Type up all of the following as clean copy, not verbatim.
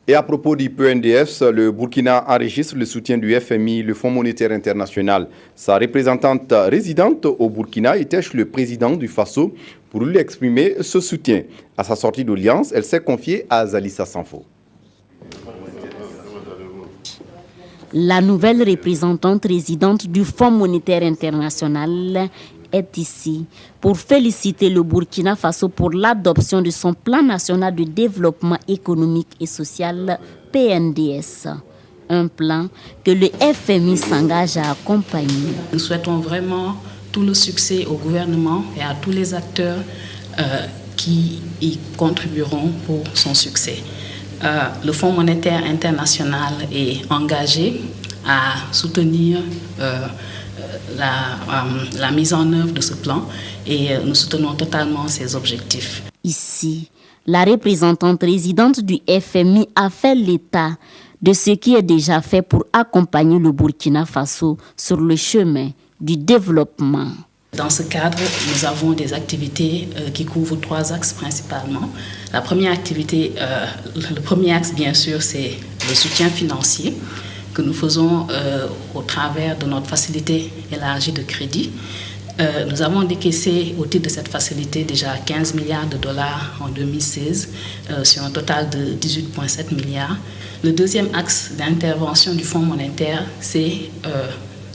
Et à propos du PNDS, le Burkina enregistre le soutien du FMI, le Fonds monétaire international. Sa représentante résidente au Burkina était le président du Faso pour lui exprimer ce soutien. À sa sortie d'audience, elle s'est confiée à Zalissa Sanfo. La nouvelle représentante résidente du Fonds monétaire international est ici pour féliciter le Burkina Faso pour l'adoption de son plan national de développement économique et social PNDS. Un plan que le FMI s'engage à accompagner. Nous souhaitons vraiment tout le succès au gouvernement et à tous les acteurs qui y contribueront pour son succès. Le Fonds monétaire international est engagé à soutenir la mise en œuvre de ce plan et nous soutenons totalement ses objectifs. Ici, la représentante résidente du FMI a fait l'état de ce qui est déjà fait pour accompagner le Burkina Faso sur le chemin du développement. Dans ce cadre, nous avons des activités qui couvrent 3 axes principalement. La première activité, le premier axe bien sûr, c'est le soutien financier que nous faisons au travers de notre facilité élargie de crédit. Nous avons décaissé au titre de cette facilité déjà 15 milliards de dollars en 2016 sur un total de 18,7 milliards. Le deuxième axe d'intervention du Fonds monétaire, c'est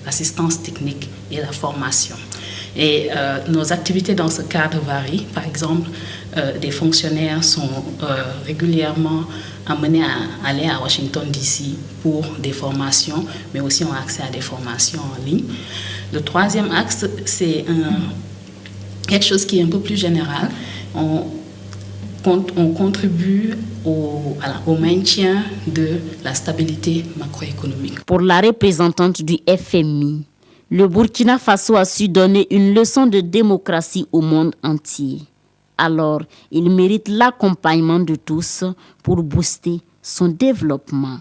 l'assistance technique et la formation. Et nos activités dans ce cadre varient. Par exemple, des fonctionnaires sont régulièrement amenés à aller à Washington DC pour des formations, mais aussi ont accès à des formations en ligne. Le troisième axe, c'est quelque chose qui est un peu plus général. On contribue au maintien de la stabilité macroéconomique. Pour la représentante du FMI, le Burkina Faso a su donner une leçon de démocratie au monde entier. Alors, il mérite l'accompagnement de tous pour booster son développement.